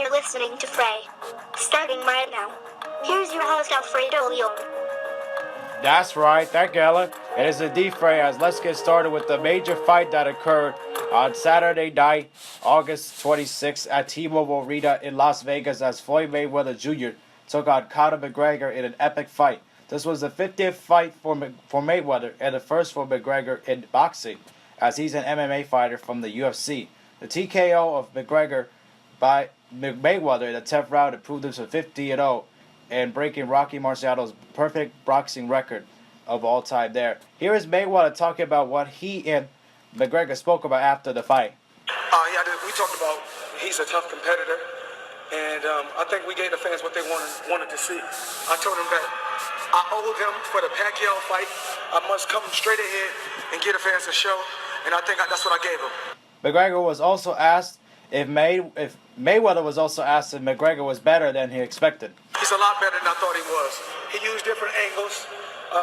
You're listening to Frey. Starting right now. Here's your host, Alfredo Leon. That's right, that gala. It is indeed Frey, as let's get started with the major fight that occurred on Saturday night, August 26th at T-Mobile Arena in Las Vegas as Floyd Mayweather Jr. took on Conor McGregor in an epic fight. This was the 50th fight for Mayweather and the first for McGregor in boxing, as he's an MMA fighter from the UFC. The TKO of McGregor by Mayweather in the 10th round improved him to 50-0 and breaking Rocky Marciano's perfect boxing record of all time there. Here is Mayweather talking about what he and McGregor spoke about after the fight. We talked about he's a tough competitor, and I think we gave the fans what they wanted to see. I told them that I owed them for the Pacquiao fight. I must come straight ahead and give the fans a show, and I think that's what I gave them. McGregor was also asked if Mayweather was also asked if McGregor was better than he expected. He's a lot better than I thought he was. He used different angles.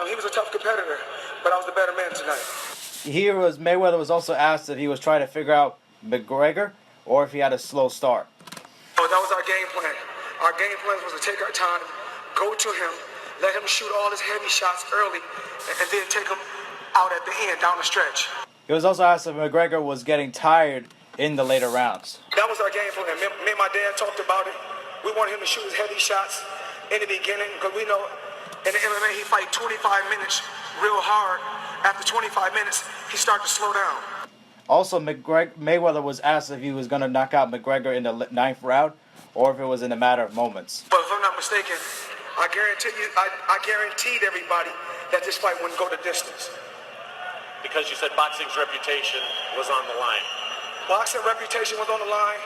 He was a tough competitor, but I was the better man tonight. Mayweather was also asked if he was trying to figure out McGregor or if he had a slow start. Oh, that was our game plan. Our game plan was to take our time, go to him, let him shoot all his heavy shots early, and then take him out at the end, down the stretch. He was also asked if McGregor was getting tired in the later rounds. That was our game plan. Me and my dad talked about it. We wanted him to shoot his heavy shots in the beginning because we know in the MMA he fight 25 minutes real hard. After 25 minutes, he started to slow down. Also, Mayweather was asked if he was going to knock out McGregor in the 9th round or if it was in a matter of moments. But if I'm not mistaken, I guaranteed everybody that this fight wouldn't go the distance. Because you said boxing's reputation was on the line. Boxing reputation was on the line.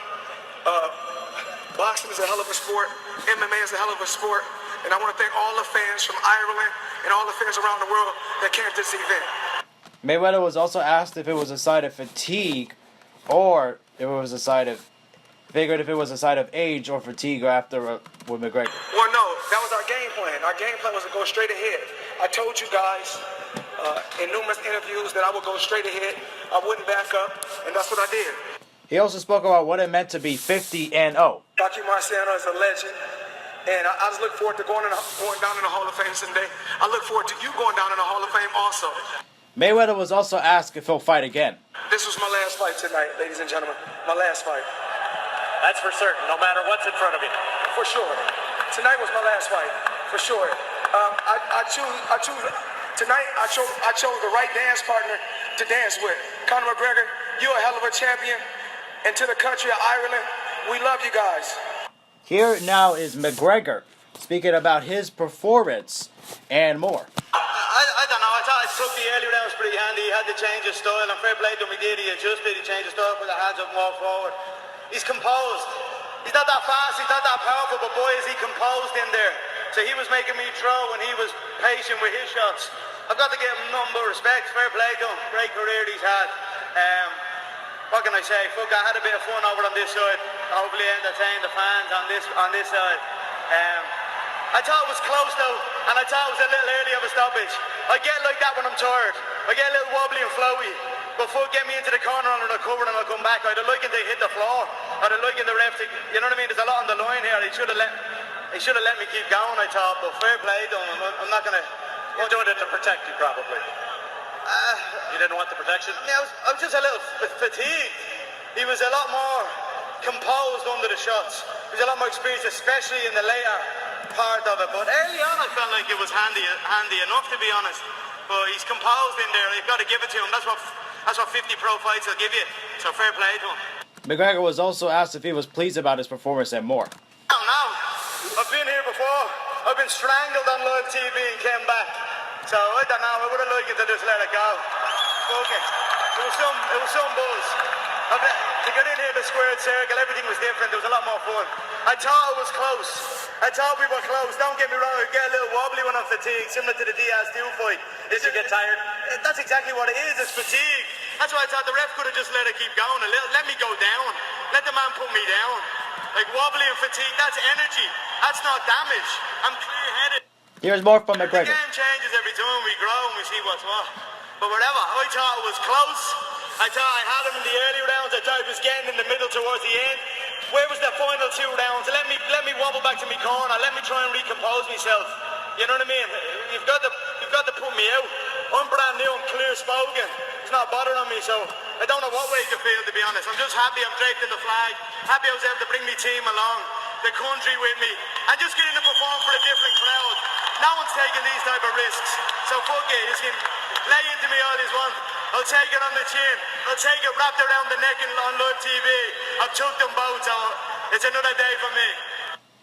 Boxing is a hell of a sport. MMA is a hell of a sport. And I want to thank all the fans from Ireland and all the fans around the world that came to this event. Mayweather was also asked if it was a sign of fatigue or if it was a sign of age or fatigue after with McGregor. Well, no, that was our game plan. Our game plan was to go straight ahead. I told you guys in numerous interviews that I would go straight ahead. I wouldn't back up, and that's what I did. He also spoke about what it meant to be 50-0. Rocky Marciano is a legend, and I just look forward to going down in the Hall of Fame someday. I look forward to you going down in the Hall of Fame also. Mayweather was also asked if he'll fight again. This was my last fight tonight, ladies and gentlemen. My last fight. That's for certain, no matter what's in front of you. For sure. Tonight was my last fight, for sure. Tonight I chose the right dance partner to dance with. Conor McGregor, you're a hell of a champion. And to the country of Ireland, we love you guys. Here now is McGregor speaking about his performance and more. I don't know. I thought I took the early rounds pretty handy. He had to change his style, and fair play to him. He did. He adjusted. He changed his style, put the hands up, and walked forward. He's composed. He's not that fast. He's not that powerful, but boy, is he composed in there. So he was making me throw, and he was patient with his shots. I've got to give him nothing but respect. Fair play to him. Great career he's had. What can I say? Fuck, I had a bit of fun over on this side. Hopefully entertain the fans on this side. I thought it was close though, and I thought it was a little early of a stoppage. I get like that when I'm tired. I get a little wobbly and flowy. But fuck, get me into the corner under the cover and I'll come back. I'd have liked him to hit the floor. I'd have liked the ref to, you know what I mean? There's a lot on the line here. He should have let me keep going, I thought. But fair play to him. I'm not gonna. You're doing it to protect you, probably. You didn't want the protection? Yeah, I was just a little fatigued. He was a lot more composed under the shots. He was a lot more experienced, especially in the later part of it. But early on, I felt like it was handy enough, to be honest. But he's composed in there. You've got to give it to him. That's what 50 pro fights will give you. So fair play to him. McGregor was also asked if he was pleased about his performance and more. I don't know. I've been here before. I've been strangled on live TV and came back. So I don't know. I would have liked to just let it go. Okay. It was some buzz. To get in here, the squared circle, everything was different. There was a lot more fun. I thought it was close. I thought we were close. Don't get me wrong. I get a little wobbly when I'm fatigued, similar to the Diaz-2 fight. Did you get tired? That's exactly what it is. It's fatigue. That's why I thought the ref could have just let it keep going a little. Let me go down. Let the man put me down. Like wobbly and fatigue, that's energy. That's not damage. I'm clear-headed. Here's more from McGregor. The game changes every time we grow and we see what's what. But whatever, I thought it was close. I thought I had him in the early rounds. I thought he was getting in the middle towards the end. Where was the final 2 rounds? back to my corner. Let me try and recompose myself. You know what I mean? You've got to put me out. I'm brand new. I'm clear spoken. It's not bothering me, so I don't know what way to feel, to be honest. I'm just happy I'm draped in the flag. Happy I was able to bring my team along, the country with me, and just getting to perform for a different crowd. No one's taking these type of risks, so fuck it. You can lay into me all you want. I'll take it on the chin. I'll take it wrapped around the neck and on live TV. I've took them both, so it's another day for me.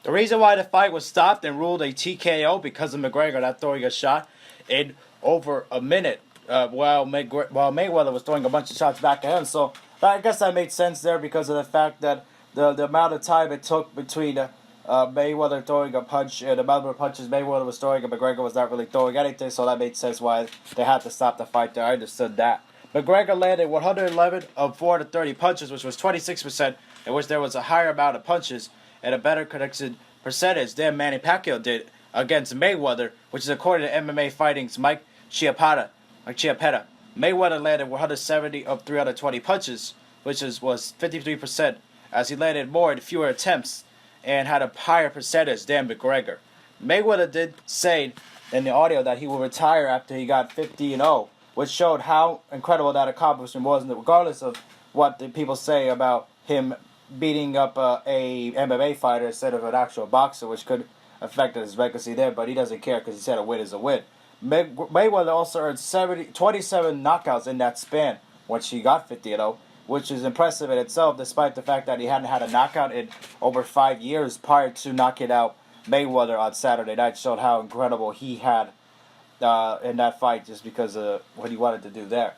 The reason why the fight was stopped and ruled a TKO because of McGregor not throwing a shot in over a minute while Mayweather was throwing a bunch of shots back at him. So I guess that made sense there because of the fact that the amount of time it took between Mayweather throwing a punch and the amount of punches Mayweather was throwing and McGregor was not really throwing anything. So that made sense why they had to stop the fight there. I understood that. McGregor landed 111 of 430 punches, which was 26%, in which there was a higher amount of punches and a better connection percentage than Manny Pacquiao did against Mayweather, which is according to MMA Fighting's Mike Chiappetta. Mayweather landed 170 of 320 punches, which was 53%, as he landed more in fewer attempts and had a higher percentage than McGregor. Mayweather did say in the audio that he will retire after he got 50-0, which showed how incredible that accomplishment was, regardless of what the people say about him beating up a MMA fighter instead of an actual boxer, which could affect his legacy there, but he doesn't care because he said a win is a win. Mayweather also earned 27 knockouts in that span once he got 50-0, which is impressive in itself, despite the fact that he hadn't had a knockout in over 5 years prior to knocking out Mayweather on Saturday night. Showed how incredible he had in that fight just because of what he wanted to do there.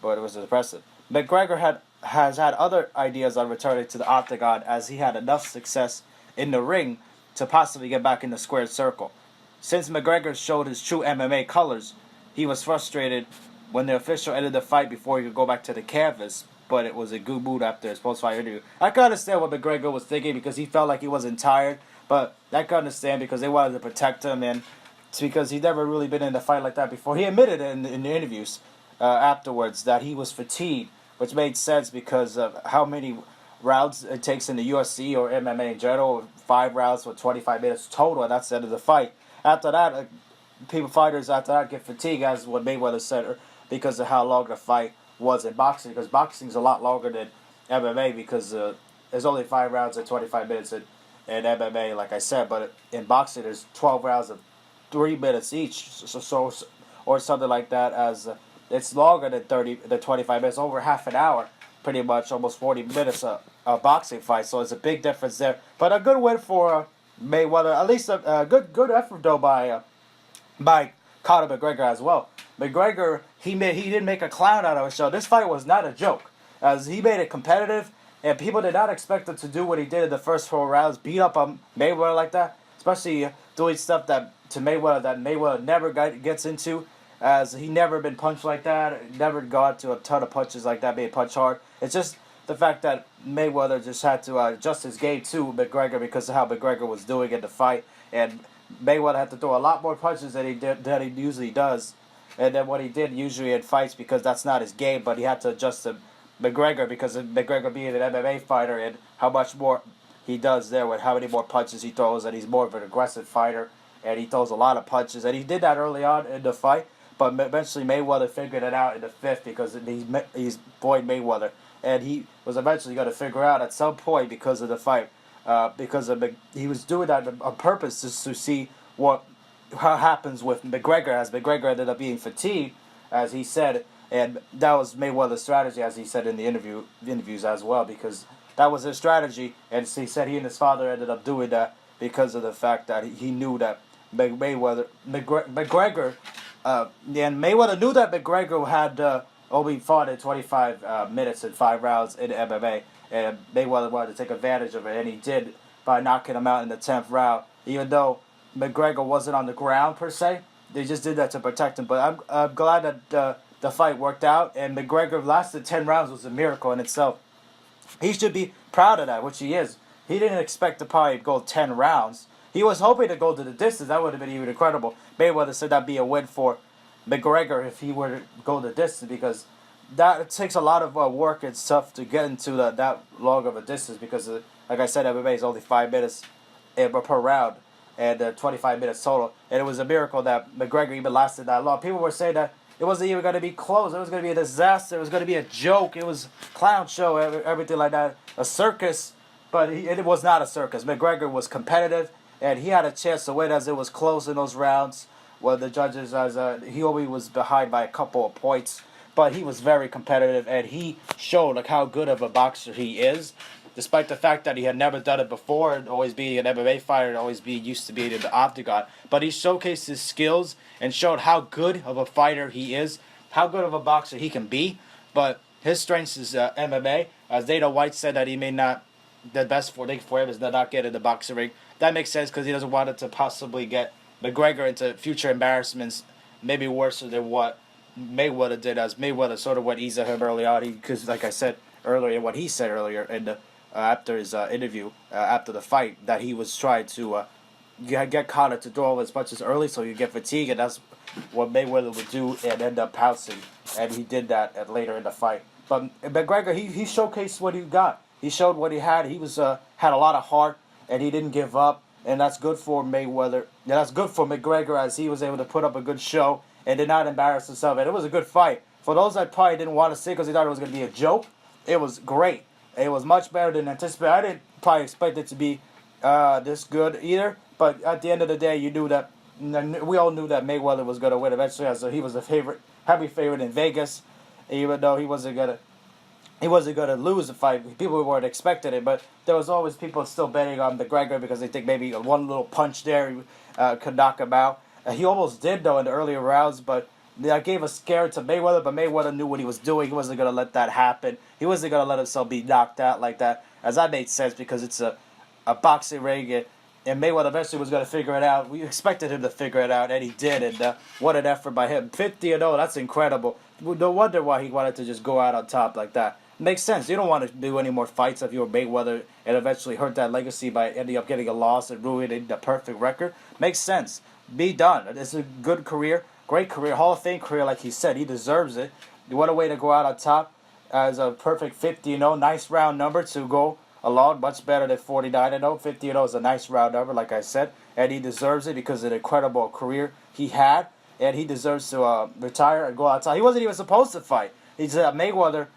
But it was impressive. McGregor has had other ideas on returning to the octagon, as he had enough success in the ring to possibly get back in the squared circle. Since McGregor showed his true MMA colors, he was frustrated when the official ended the fight before he could go back to the canvas, but it was a good mood after his post-fight interview. I can understand what McGregor was thinking because he felt like he wasn't tired, but I can understand because they wanted to protect him, and it's because he'd never really been in a fight like that before. He admitted in the interviews afterwards that he was fatigued, which made sense because of how many rounds it takes in the UFC or MMA in general. 5 rounds for 25 minutes total, and that's the end of the fight. After that, fighters after that get fatigued, as what Mayweather said, because of how long the fight was in boxing. Because boxing is a lot longer than MMA because there's only 5 rounds and 25 minutes in MMA, like I said. But in boxing, there's 12 rounds of 3 minutes each, or something like that. As it's longer than 25 minutes, over half an hour, pretty much, almost 40 minutes a boxing fight. So it's a big difference there. But a good win for Mayweather. At least a good effort though by Conor McGregor as well. McGregor he didn't make a clown out of it. So this fight was not a joke, as he made it competitive, and people did not expect him to do what he did in the first 4 rounds, beat up Mayweather like that, especially doing stuff that Mayweather never gets into, as he never been punched like that, never got to a ton of punches like that, being punched hard. It's just the fact that Mayweather just had to adjust his game to McGregor because of how McGregor was doing in the fight, and Mayweather had to throw a lot more punches than he usually does, and then what he did usually in fights, because that's not his game. But he had to adjust to McGregor because of McGregor being an MMA fighter and how much more he does there with how many more punches he throws, and he's more of an aggressive fighter, and he throws a lot of punches, and he did that early on in the fight. But eventually Mayweather figured it out in the 5th because he's Floyd Mayweather. And he was eventually going to figure out at some point because of the fight, he was doing that on purpose just to see how happens with McGregor, as McGregor ended up being fatigued, as he said, and that was Mayweather's strategy, as he said in the interviews as well, because that was his strategy, and he said he and his father ended up doing that because of the fact that he knew that McGregor, and Mayweather knew that McGregor had only fought in 25 minutes and 5 rounds in MMA, and Mayweather wanted to take advantage of it, and he did by knocking him out in the 10th round. Even though McGregor wasn't on the ground per se, they just did that to protect him. But I'm glad that the fight worked out, and McGregor lasted 10 rounds was a miracle in itself. He should be proud of that, which he is. He didn't expect to probably go 10 rounds. He was hoping to go to the distance. That would have been even incredible. Mayweather said that'd be a win for McGregor if he were to go the distance, because it takes a lot of work and stuff to get into that long of a distance, because like I said, MMA is only 5 minutes per round, and 25 minutes total. And it was a miracle that McGregor even lasted that long. People were saying that it wasn't even going to be close. It was going to be a disaster. It was going to be a joke. It was a clown show, everything like that, a circus. But it was not a circus. McGregor was competitive, and he had a chance to win as it was close in those rounds. Well, the judges, he only was behind by a couple of points, but he was very competitive, and he showed like how good of a boxer he is, despite the fact that he had never done it before, and always being an MMA fighter, and always being used to being in the octagon. But he showcased his skills and showed how good of a fighter he is, how good of a boxer he can be. But his strength is MMA. As Dana White said that he may not, the best thing for him is to not get in the boxing ring. That makes sense because he doesn't want it to possibly get McGregor into future embarrassments, maybe worse than what Mayweather did, as Mayweather sort of went easy on him early on. Because, like I said earlier, what he said earlier in the after his interview after the fight, that he was trying to get Conor to throw as much as early so you get fatigue, and that's what Mayweather would do and end up pouncing, and he did that later in the fight. But McGregor, he showcased what he got. He showed what he had. He was had a lot of heart, and he didn't give up, and that's good for Mayweather. Yeah, that's good for McGregor, as he was able to put up a good show and did not embarrass himself. And it was a good fight. For those that probably didn't want to see because they thought it was going to be a joke, it was great. It was much better than anticipated. I didn't probably expect it to be this good either. But at the end of the day, you knew that we all knew that Mayweather was going to win eventually, as he was a heavy favorite in Vegas, even though he wasn't gonna lose the fight. People weren't expecting it, but there was always people still betting on McGregor because they think maybe one little punch there could knock him out. He almost did, though, in the earlier rounds, but that gave a scare to Mayweather, but Mayweather knew what he was doing. He wasn't going to let that happen. He wasn't going to let himself be knocked out like that, as that made sense because it's a boxing ring, and Mayweather eventually was going to figure it out. We expected him to figure it out, and he did, and what an effort by him. 50-0, that's incredible. No wonder why he wanted to just go out on top like that. Makes sense. You don't want to do any more fights if you were Mayweather and eventually hurt that legacy by ending up getting a loss and ruining the perfect record. Makes sense. Be done. It's a good career, great career, Hall of Fame career, like he said. He deserves it. What a way to go out on top as a perfect 50-0. Nice round number to go along, much better than 49-0. 50-0 is a nice round number, like I said, and he deserves it because of the incredible career he had, and he deserves to retire and go out on top. He wasn't even supposed to fight. He said Mayweather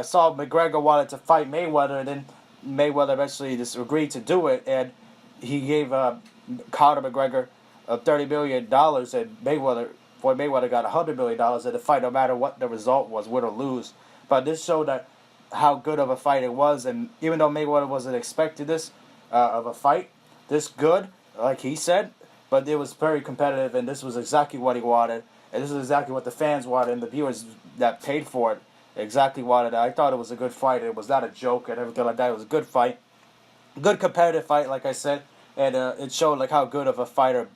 saw McGregor wanted to fight Mayweather, and then Mayweather eventually just agreed to do it, and he gave Conor McGregor $30 million, and Floyd Mayweather got $100 million in the fight, no matter what the result was, win or lose. But this showed that how good of a fight it was, and even though Mayweather wasn't expecting this of a fight this good, like he said, but it was very competitive, and this was exactly what he wanted, and this is exactly what the fans wanted, and the viewers that paid for it exactly wanted it. I thought it was a good fight. It was not a joke and everything like that. It was a good fight, good competitive fight, like I said, and it showed like how good of a fighter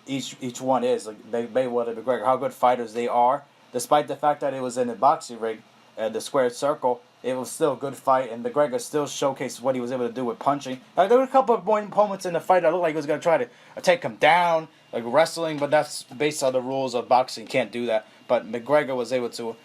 each one is, like Mayweather and McGregor, how good fighters they are, despite the fact that it was in a boxing ring and the squared circle. It was still a good fight, and McGregor still showcased what he was able to do with punching. There were a couple of moments in the fight that looked like he was going to try to take him down, like wrestling, but that's based on the rules of boxing. You can't do that. But McGregor was able to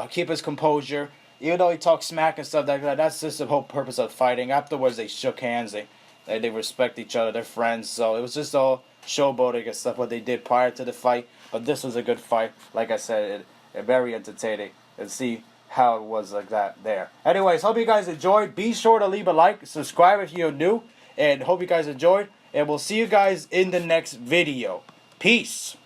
keep his composure, even though he talked smack and stuff like that. That's just the whole purpose of fighting. Afterwards, they shook hands. They respect each other. They're friends. So it was just all showboating and stuff what they did prior to the fight. But this was a good fight. Like I said, it very entertaining. And see how it was like that there. Anyways, hope you guys enjoyed. Be sure to leave a like, subscribe if you're new, and hope you guys enjoyed. And we'll see you guys in the next video. Peace.